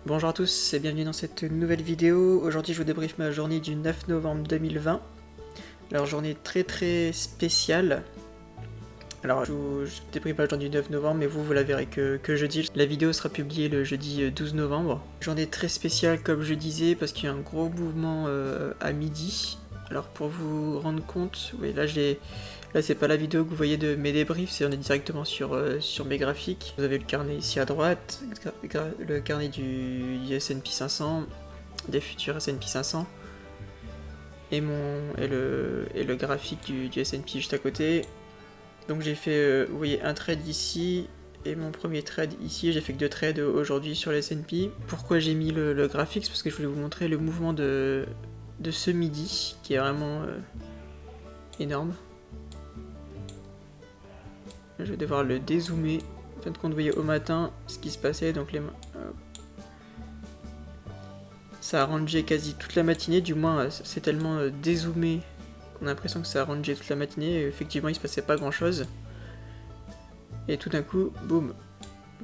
Bonjour à tous et bienvenue dans cette nouvelle vidéo. Aujourd'hui je vous débriefe ma journée du 9 novembre 2020. Alors journée très spéciale. Alors je vous débriefe ma journée du 9 novembre mais vous la verrez que jeudi. La vidéo sera publiée le jeudi 12 novembre. Journée très spéciale comme je disais parce qu'il y a un gros mouvement à midi. Alors pour vous rendre compte, oui là c'est pas la vidéo que vous voyez de mes débriefs, on est directement sur mes graphiques. Vous avez le carnet ici à droite, le carnet du S&P 500, des futurs S&P 500, et le graphique du S&P juste à côté. Donc j'ai fait, vous voyez, un trade ici, et mon premier trade ici, j'ai fait que 2 trades aujourd'hui sur le S&P. Pourquoi j'ai mis le graphique? C'est parce que je voulais vous montrer le mouvement de ce midi, qui est vraiment énorme. Je vais devoir le dézoomer. En fin de compte, vous voyez au matin ce qui se passait, donc ça a rangé quasi toute la matinée, du moins c'est tellement dézoomé qu'on a l'impression que ça a rangé toute la matinée, et effectivement il se passait pas grand chose. Et tout d'un coup, boum,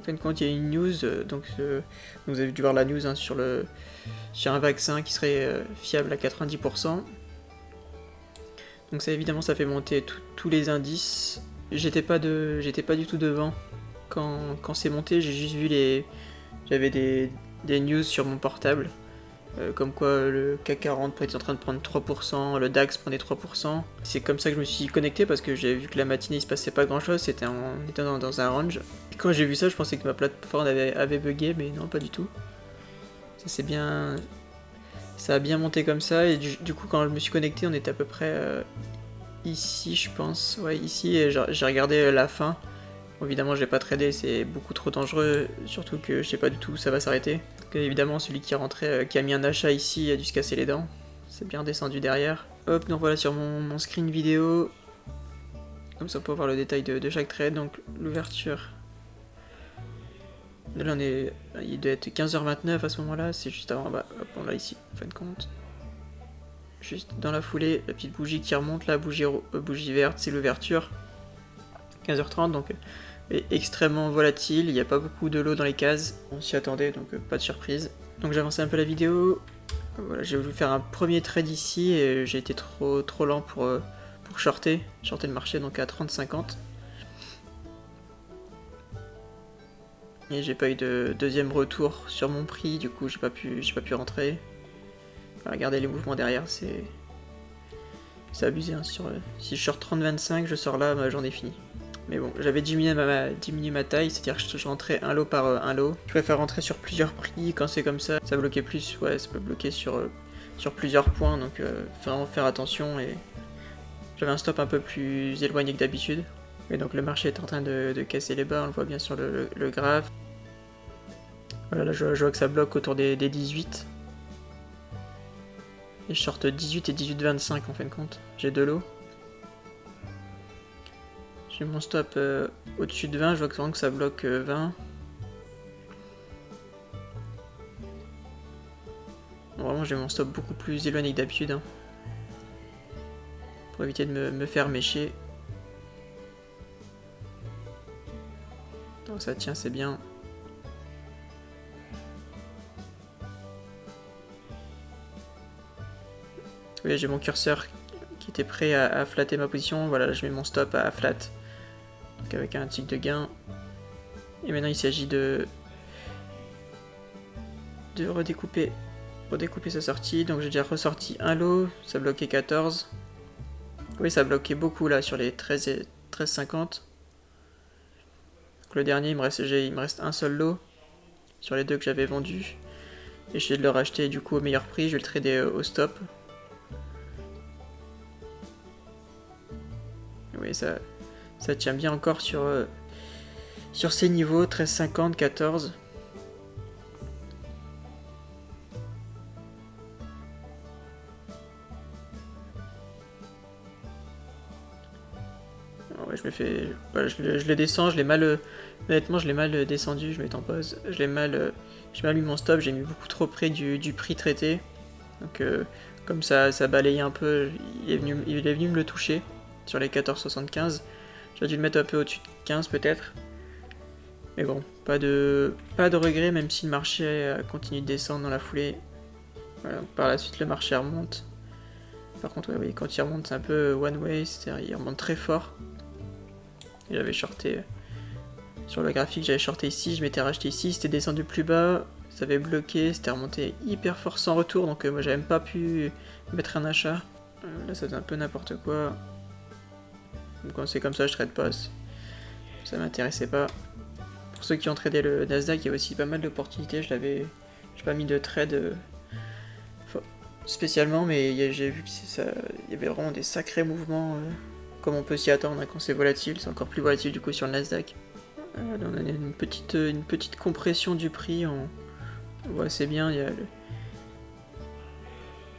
en fin de compte il y a une news, donc vous avez dû voir la news hein, sur un vaccin qui serait fiable à 90%. Donc ça évidemment ça fait monter tous les indices. J'étais pas du tout devant quand c'est monté, j'ai juste vu j'avais des news sur mon portable, comme quoi le CAC 40 était en train de prendre 3%, le DAX prenait 3%. C'est comme ça que je me suis connecté parce que j'ai vu que la matinée il se passait pas grand chose, on était dans un range. Et quand j'ai vu ça, je pensais que ma plateforme avait bugué, mais non, pas du tout. Ça a bien monté comme ça, et du coup quand je me suis connecté, on était à peu près ici je pense, ouais ici, et j'ai regardé la fin. Bon, évidemment j'ai pas tradé, c'est beaucoup trop dangereux, surtout que je sais pas du tout où ça va s'arrêter. Donc évidemment celui qui est rentré, qui a mis un achat ici a dû se casser les dents, c'est bien descendu derrière. Hop, donc voilà sur mon screen vidéo, comme ça on peut voir le détail de chaque trade, donc l'ouverture. Là il doit être 15h29 à ce moment là, c'est juste avant, bah hop on l'a ici, en fin de compte. Juste dans la foulée, la petite bougie qui remonte, la bougie verte, c'est l'ouverture. 15h30, donc extrêmement volatile, il n'y a pas beaucoup de lot dans les cases. On s'y attendait, donc pas de surprise. Donc j'ai avancé un peu la vidéo. Voilà, j'ai voulu faire un premier trade ici et j'ai été trop lent pour shorter le marché, donc à 30,50. Et j'ai pas eu de deuxième retour sur mon prix, du coup j'ai pas pu rentrer. Regardez les mouvements derrière, c'est abusé. Hein, si je short 30,25, je sors là, ma journée est finie. Mais bon, j'avais diminué ma taille, c'est-à-dire que je rentrais un lot par un lot. Je préfère rentrer sur plusieurs prix quand c'est comme ça. Ça bloquait plus, ouais, ça peut bloquer sur plusieurs points, donc vraiment faire attention. Et j'avais un stop un peu plus éloigné que d'habitude. Et donc le marché est en train de casser les bas, on le voit bien sur le graphe. Voilà, là je vois que ça bloque autour des 18. Et je short 18 et 18,25 en fin de compte. J'ai 2 lots. J'ai mon stop au-dessus de 20, je vois vraiment que ça bloque 20. Bon, vraiment j'ai mon stop beaucoup plus éloigné que d'habitude. Hein, pour éviter de me faire mécher. Donc ça tient, c'est bien. Oui, j'ai mon curseur qui était prêt à flatter ma position. Voilà, là, je mets mon stop à flat. Donc avec un tick de gain. Et maintenant il s'agit de redécouper sa sortie. Donc j'ai déjà ressorti un lot, ça bloquait 14. Oui, ça bloquait beaucoup là sur les 13,50. Donc le dernier, il me reste un seul lot sur les deux que j'avais vendus. Et j'essaie de le racheter du coup au meilleur prix, je vais le trader au stop. Oui, ça tient bien encore sur ces niveaux, 13,50, 14. Ouais, voilà, je le descends, honnêtement je l'ai mal descendu, je mets en pause. J'ai mal mis mon stop, j'ai mis beaucoup trop près du prix traité. Donc comme ça balayait un peu, il est venu me le toucher sur les 14,75. J'aurais dû le mettre un peu au-dessus de 15 peut-être. Mais bon, pas de regret, même si le marché continue de descendre dans la foulée. Voilà, par la suite le marché remonte. Par contre, ouais, oui, quand il remonte, c'est un peu one way, c'est-à-dire il remonte très fort. J'avais shorté sur le graphique, j'avais shorté ici, je m'étais racheté ici, c'était descendu plus bas, ça avait bloqué, c'était remonté hyper fort sans retour, donc moi j'avais même pas pu mettre un achat. Là ça faisait un peu n'importe quoi. Donc quand c'est comme ça, je trade pas, ça m'intéressait pas. Pour ceux qui ont tradé le Nasdaq, il y a aussi pas mal d'opportunités, j'ai pas mis de trade spécialement, mais j'ai vu qu'il y avait vraiment des sacrés mouvements, comme on peut s'y attendre quand c'est volatile, c'est encore plus volatile du coup sur le Nasdaq. Là, on a une petite compression du prix, on voit assez bien,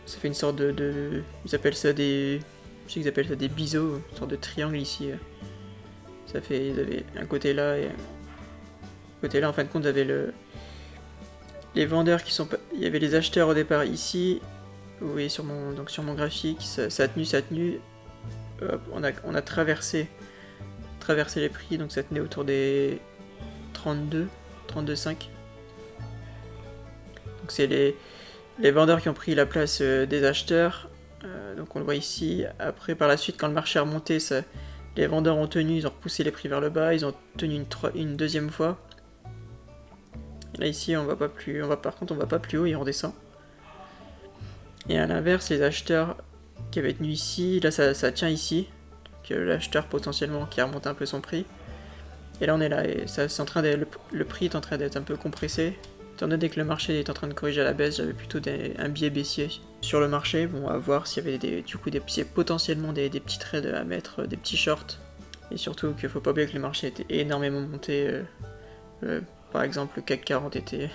ça fait une sorte ils appellent ça des... Je sais qu'ils appellent ça des biseaux, une sorte de triangle ici. Ça fait... Ils avaient un côté là et... Côté là, en fin de compte, vous avez les vendeurs qui sont... Il y avait les acheteurs au départ ici. Vous voyez sur mon graphique, ça a tenu. Hop, on a traversé les prix, donc ça tenait autour des 32,5. Donc c'est les vendeurs qui ont pris la place des acheteurs. Donc on le voit ici. Après, par la suite, quand le marché a remonté, les vendeurs ont tenu, ils ont repoussé les prix vers le bas, ils ont tenu une deuxième fois. Là ici, on va pas plus haut, il redescend. Et à l'inverse, les acheteurs qui avaient tenu ici, là ça tient ici. Donc l'acheteur potentiellement qui a remonté un peu son prix. Et là on est là, et le prix est en train d'être un peu compressé. Étant donné que le marché est en train de corriger à la baisse, j'avais plutôt un biais baissier sur le marché. Bon, à voir s'il y avait potentiellement des petits trades à mettre, des petits shorts. Et surtout qu'il faut pas oublier que le marché était énormément monté. Par exemple, le CAC 40 était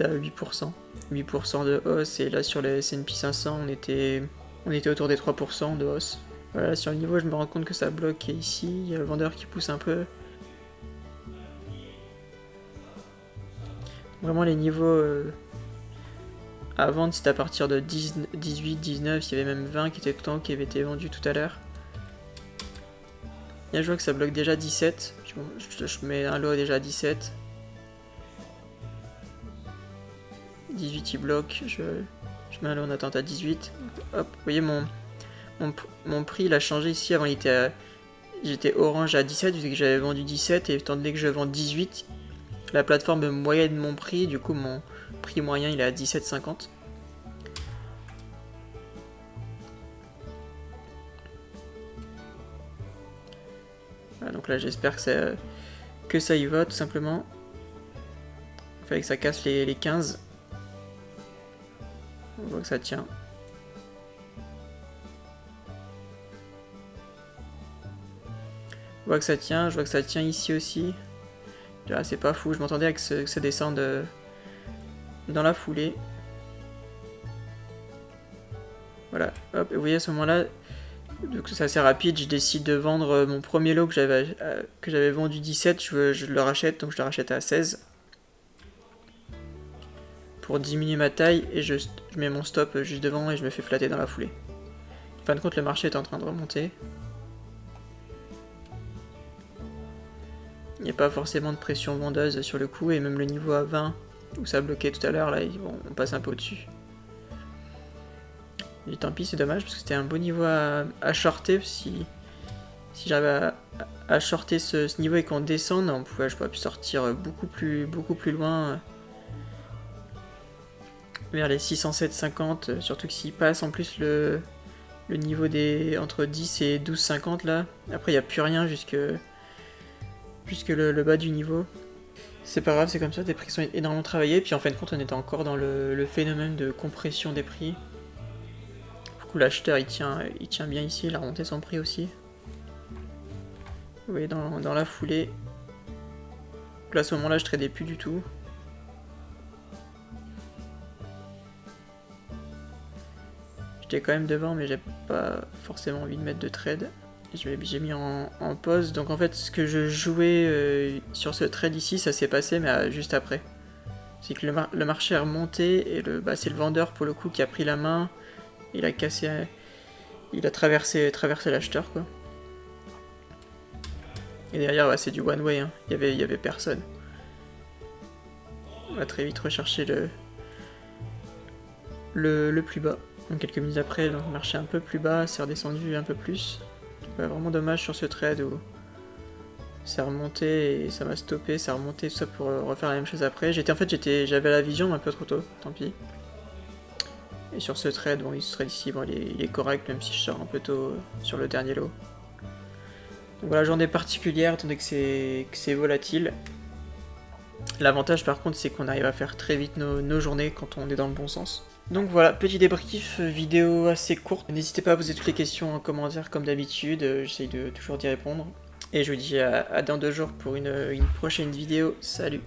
à 8%. 8% de hausse, et là sur les S&P 500, on était autour des 3% de hausse. Voilà, sur le niveau, je me rends compte que ça bloque ici, il y a le vendeur qui pousse un peu. Vraiment les niveaux à vendre, c'était à partir de 18, 19, il y avait même 20 qui étaient tout en haut, qui avaient été vendus tout à l'heure. Là je vois que ça bloque déjà 17, je mets un lot déjà à 17. 18 il bloque, je mets un lot en attente à 18. Hop, vous voyez mon prix il a changé ici, avant j'étais orange à 17 vu que j'avais vendu 17, et étant donné que je vends 18, la plateforme moyenne mon prix, du coup mon prix moyen il est à 17,50. Voilà, donc là j'espère que ça y va tout simplement. Il fallait que ça casse les 15. On voit que ça tient. Je vois que ça tient ici aussi. Ah, c'est pas fou, je m'entendais à que ça descende dans la foulée. Voilà, hop, et vous voyez à ce moment-là, donc c'est assez rapide, je décide de vendre mon premier lot que j'avais vendu 17, je le rachète, donc je le rachète à 16. Pour diminuer ma taille, et je mets mon stop juste devant et je me fais flatter dans la foulée. En fin de compte, le marché est en train de remonter. Il n'y a pas forcément de pression vendeuse sur le coup, et même le niveau à 20, où ça a bloqué tout à l'heure, là, on passe un peu au-dessus. Et tant pis, c'est dommage, parce que c'était un beau niveau à shorter. Si j'arrive à shorter ce niveau et qu'on descende, je pourrais sortir beaucoup plus loin, vers les 607,50, surtout que s'il passe en plus le niveau des entre 10 et 12,50 là, après il n'y a plus rien jusque le bas du niveau. C'est pas grave, c'est comme ça, les prix sont énormément travaillés, puis en fin de compte on était encore dans le phénomène de compression des prix. Du coup l'acheteur il tient bien ici, il a remonté son prix aussi. Vous voyez dans la foulée. Là à ce moment là je tradais plus du tout. J'étais quand même devant, mais j'ai pas forcément envie de mettre de trade. J'ai mis en pause. Donc en fait, ce que je jouais sur ce trade ici, ça s'est passé, mais juste après. C'est que le marché a remonté, et c'est le vendeur pour le coup qui a pris la main. Il a cassé, il a traversé l'acheteur quoi. Et derrière, bah, c'est du one way, hein. Il y avait personne. On va très vite rechercher le plus bas. Donc quelques minutes après, le marché un peu plus bas, c'est redescendu un peu plus. Vraiment dommage sur ce trade où ça remontait et ça m'a stoppé, ça remontait tout ça pour refaire la même chose après. J'avais la vision mais un peu trop tôt, tant pis. Et sur ce trade, bon, ce trade ici, bon, il est correct même si je sors un peu tôt sur le dernier lot. Donc voilà, journée particulière étant donné que c'est volatile. L'avantage par contre c'est qu'on arrive à faire très vite nos journées quand on est dans le bon sens. Donc voilà, petit débrief, vidéo assez courte. N'hésitez pas à poser toutes les questions en commentaire comme d'habitude, j'essaye de toujours d'y répondre. Et je vous dis à dans 2 jours pour une prochaine vidéo. Salut!